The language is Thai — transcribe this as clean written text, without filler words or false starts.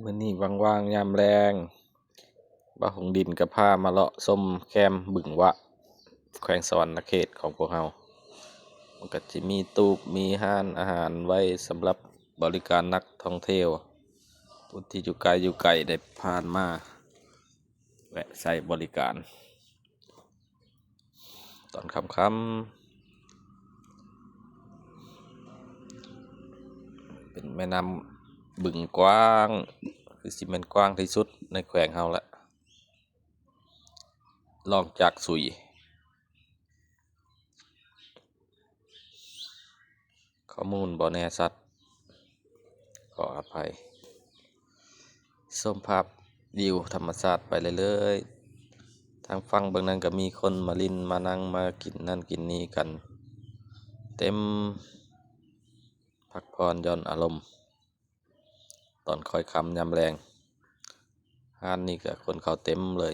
มื้อนี้ว่างๆยามแรงบ่าวหงดินก็พามาเลาะส้มแคมบึงวะแขวงสะหวรรณเขตของพวกเรามันก็สิมีตู้มีร้านอาหารไว้สำหรับบริการนักท่องเที่ยวผู้ที่อยู่ไกลได้ผ่านมาแวะใช้บริการตอนค่ำเป็นแม่น้ำบึงกว้างคือสิแม่นกว้างที่สุดในแขวงเฮาละรองจากสุยข้อมูลบ่แน่ชัดขออภัยส้มภาพวิวธรรมชาติไปเรื่อยๆทางฝั่งเบื้องนั้นก็มีคนมาลินมานั่งมากินนั่นกินนี่กันเต็มพักผ่อนหย่อนอารมณ์ตอนค่อยค่ำยามแรงห้านนี่ก็คนเขาเต็มเลย